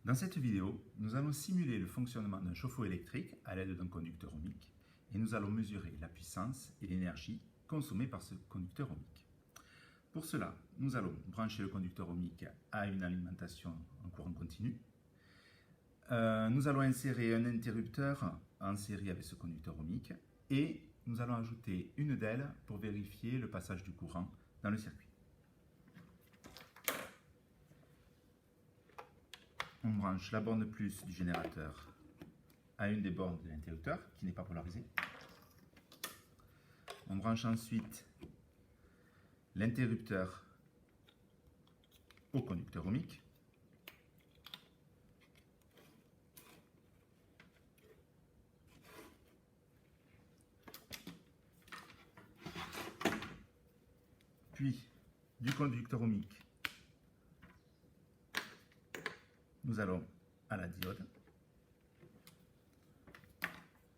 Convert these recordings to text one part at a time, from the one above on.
Dans cette vidéo, nous allons simuler le fonctionnement d'un chauffe-eau électrique à l'aide d'un conducteur ohmique et nous allons mesurer la puissance et l'énergie consommée par ce conducteur ohmique. Pour cela, nous allons brancher le conducteur ohmique à une alimentation en courant continu. Nous allons insérer un interrupteur en série avec ce conducteur ohmique et nous allons ajouter une DEL pour vérifier le passage du courant dans le circuit. On branche la borne plus du générateur à une des bornes de l'interrupteur qui n'est pas polarisée. On branche ensuite l'interrupteur au conducteur ohmique. Puis du conducteur ohmique, nous allons à la diode.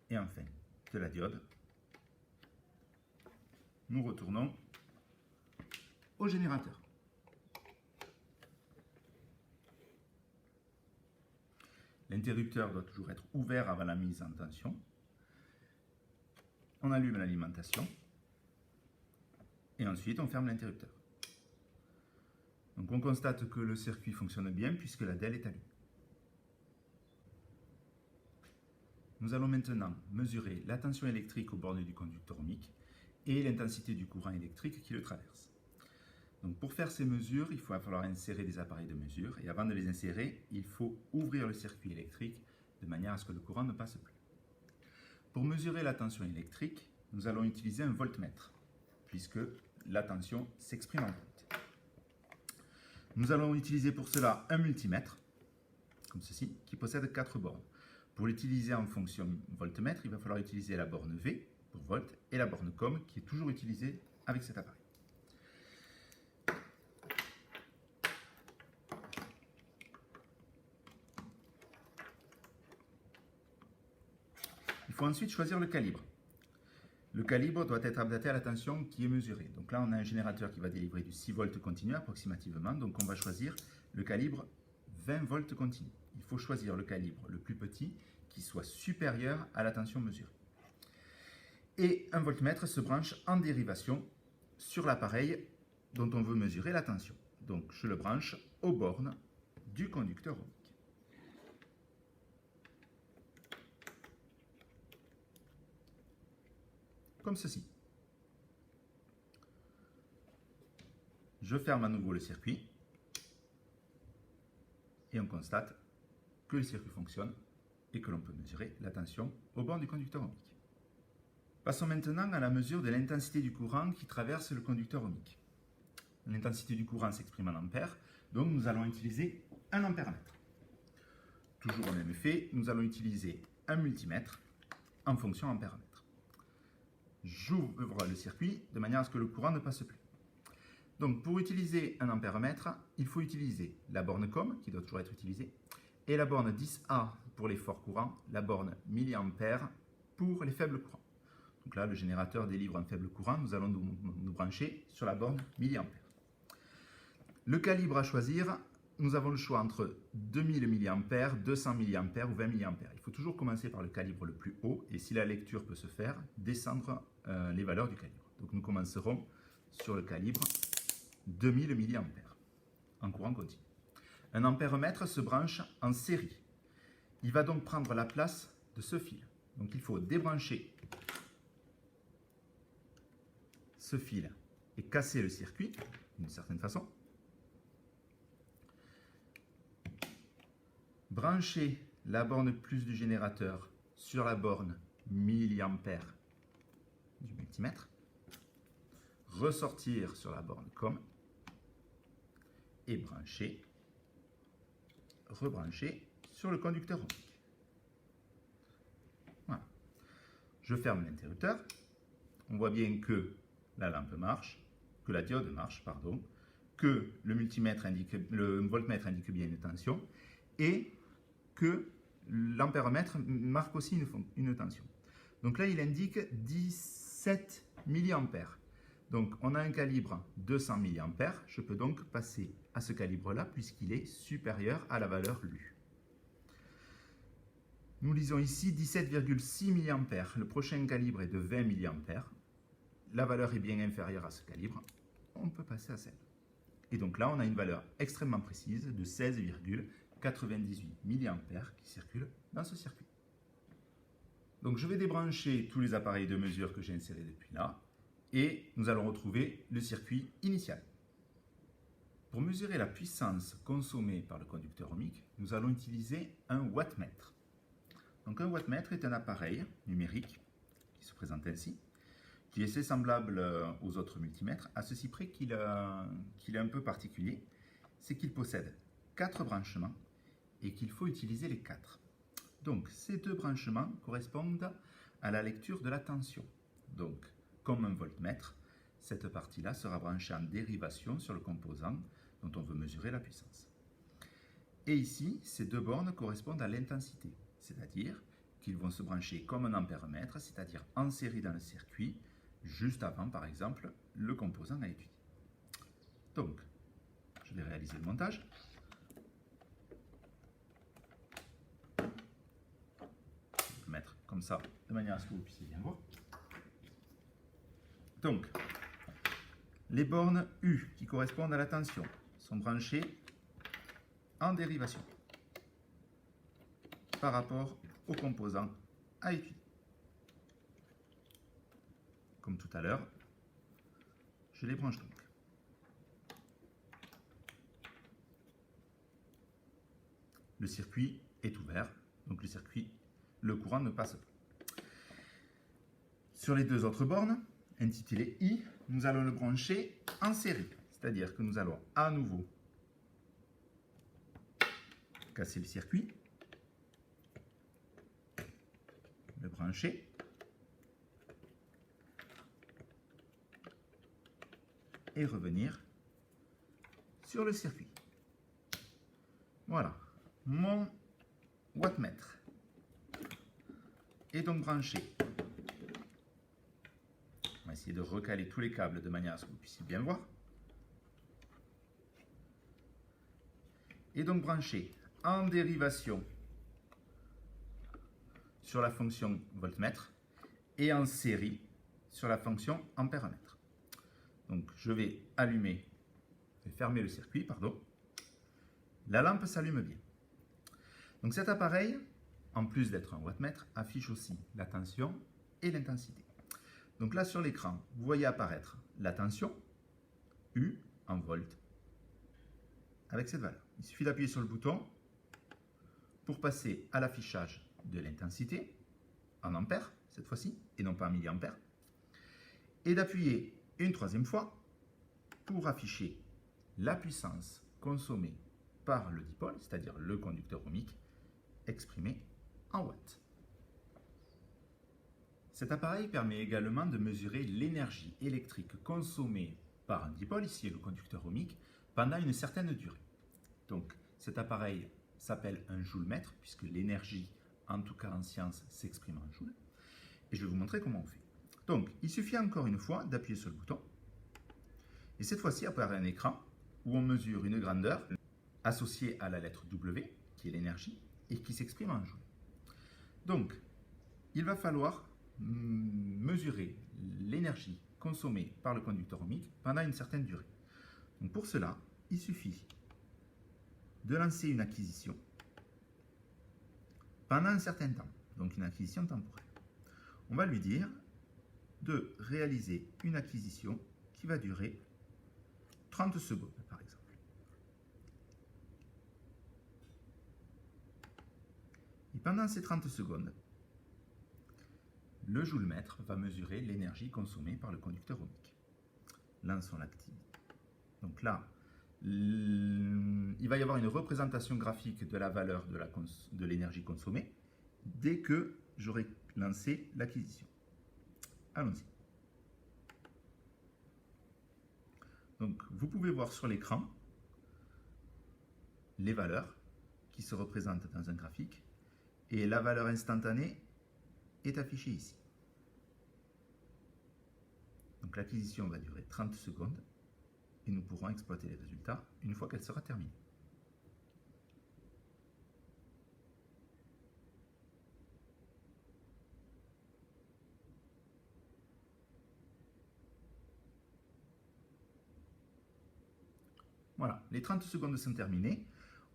Et enfin, de la diode, nous retournons au générateur. L'interrupteur doit toujours être ouvert avant la mise en tension. On allume l'alimentation et ensuite on ferme l'interrupteur. Donc on constate que le circuit fonctionne bien puisque la DEL est allumée. Nous allons maintenant mesurer la tension électrique aux bornes du conducteur ohmique et l'intensité du courant électrique qui le traverse. Donc pour faire ces mesures, il va falloir insérer des appareils de mesure et avant de les insérer, il faut ouvrir le circuit électrique de manière à ce que le courant ne passe plus. Pour mesurer la tension électrique, nous allons utiliser un voltmètre puisque la tension s'exprime en volts. Nous allons utiliser pour cela un multimètre, comme ceci, qui possède 4 bornes. Pour l'utiliser en fonction voltmètre, il va falloir utiliser la borne V pour volt et la borne COM qui est toujours utilisée avec cet appareil. Il faut ensuite choisir le calibre. Le calibre doit être adapté à la tension qui est mesurée. Donc là, on a un générateur qui va délivrer du 6 volts continu approximativement. Donc on va choisir le calibre 20 volts continu. Il faut choisir le calibre le plus petit qui soit supérieur à la tension mesurée. Et un voltmètre se branche en dérivation sur l'appareil dont on veut mesurer la tension. Donc je le branche aux bornes du conducteur ohmique. Comme ceci. Je ferme à nouveau le circuit et on constate que le circuit fonctionne et que l'on peut mesurer la tension au bord du conducteur ohmique. Passons maintenant à la mesure de l'intensité du courant qui traverse le conducteur ohmique. L'intensité du courant s'exprime en ampères, donc nous allons utiliser un ampèremètre. Toujours au même effet, nous allons utiliser un multimètre en fonction ampèremètre. J'ouvre le circuit de manière à ce que le courant ne passe plus. Donc pour utiliser un ampèremètre, il faut utiliser la borne COM qui doit toujours être utilisée et la borne 10A pour les forts courants, la borne milliampères pour les faibles courants. Donc là, le générateur délivre un faible courant, nous allons nous brancher sur la borne milliampères. Le calibre à choisir, nous avons le choix entre 2000 mA, 200 mA ou 20 mA. Il faut toujours commencer par le calibre le plus haut et si la lecture peut se faire, descendre les valeurs du calibre. Donc nous commencerons sur le calibre 2000 mA en courant continu. Un ampèremètre se branche en série. Il va donc prendre la place de ce fil. Donc il faut débrancher ce fil et casser le circuit d'une certaine façon. Brancher la borne plus du générateur sur la borne milliampères du multimètre. Ressortir sur la borne COM et brancher, rebrancher sur le conducteur ohmique. Voilà. Je ferme l'interrupteur. On voit bien que la lampe marche, que la diode marche, pardon, que le voltmètre indique bien une tension et que l'ampèremètre marque aussi une tension. Donc là, il indique 17 mA. Donc on a un calibre 200 mA, je peux donc passer à ce calibre-là puisqu'il est supérieur à la valeur lue. Nous lisons ici 17,6 mA. Le prochain calibre est de 20 mA. La valeur est bien inférieure à ce calibre. On peut passer à celle. Et donc là, on a une valeur extrêmement précise de 16,98 mA qui circule dans ce circuit. Donc je vais débrancher tous les appareils de mesure que j'ai insérés depuis là et nous allons retrouver le circuit initial. Pour mesurer la puissance consommée par le conducteur ohmique, nous allons utiliser un wattmètre. Donc un wattmètre est un appareil numérique qui se présente ainsi, qui est assez semblable aux autres multimètres, à ceci près qu'il est un peu particulier, c'est qu'il possède 4 branchements et qu'il faut utiliser les 4. Donc ces 2 branchements correspondent à la lecture de la tension. Donc comme un voltmètre, cette partie-là sera branchée en dérivation sur le composant dont on veut mesurer la puissance. Et ici, ces 2 bornes correspondent à l'intensité, c'est-à-dire qu'ils vont se brancher comme un ampèremètre, c'est-à-dire en série dans le circuit, juste avant, par exemple, le composant à étudier. Donc, je vais réaliser le montage. Je vais le mettre comme ça, de manière à ce que vous puissiez bien voir. Donc, les bornes U, qui correspondent à la tension, sont branchées en dérivation par rapport au composant à étudier. Comme tout à l'heure, je les branche donc. Le circuit est ouvert, donc le courant ne passe pas. Sur les 2 autres bornes, intitulées I, nous allons le brancher en série, c'est-à-dire que nous allons à nouveau casser le circuit, le brancher, et revenir sur le circuit. Voilà, mon wattmètre est donc branché. On va essayer de recaler tous les câbles de manière à ce que vous puissiez bien le voir. Et donc branché en dérivation sur la fonction voltmètre et en série sur la fonction ampèremètre. Donc je vais fermer le circuit, pardon. La lampe s'allume bien. Donc cet appareil, en plus d'être un wattmètre, affiche aussi la tension et l'intensité. Donc là sur l'écran, vous voyez apparaître la tension, U en volts, avec cette valeur. Il suffit d'appuyer sur le bouton pour passer à l'affichage de l'intensité, en ampères cette fois-ci, et non pas en milliampères, et d'appuyer une 3e fois pour afficher la puissance consommée par le dipôle, c'est-à-dire le conducteur ohmique, exprimé en watts. Cet appareil permet également de mesurer l'énergie électrique consommée par un dipôle, ici le conducteur ohmique, pendant une certaine durée. Donc cet appareil s'appelle un joule-mètre, puisque l'énergie, en tout cas en sciences, s'exprime en joules. Et je vais vous montrer comment on fait. Donc il suffit encore une fois d'appuyer sur le bouton, et cette fois-ci apparaît un écran où on mesure une grandeur associée à la lettre W, qui est l'énergie, et qui s'exprime en joules. Donc il va falloir mesurer l'énergie consommée par le conducteur ohmique pendant une certaine durée. Donc pour cela, il suffit de lancer une acquisition pendant un certain temps, donc une acquisition temporelle. On va lui dire de réaliser une acquisition qui va durer 30 secondes, par exemple. Et pendant ces 30 secondes, le joule-mètre va mesurer l'énergie consommée par le conducteur ohmique. Lançons l'activité. Donc là, il va y avoir une représentation graphique de la valeur de l'énergie consommée dès que j'aurai lancé l'acquisition. Allons-y. Donc, vous pouvez voir sur l'écran les valeurs qui se représentent dans un graphique et la valeur instantanée est affichée ici. Donc l'acquisition va durer 30 secondes et nous pourrons exploiter les résultats une fois qu'elle sera terminée. Voilà, les 30 secondes sont terminées.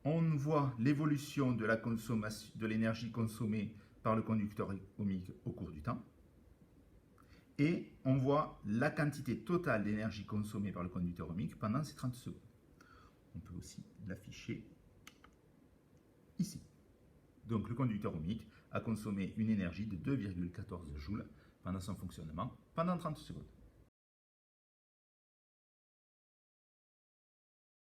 On voit l'évolution de la consommation, de l'énergie consommée par le conducteur ohmique au cours du temps. Et on voit la quantité totale d'énergie consommée par le conducteur ohmique pendant ces 30 secondes. On peut aussi l'afficher ici. Donc le conducteur ohmique a consommé une énergie de 2,14 joules pendant son fonctionnement pendant 30 secondes.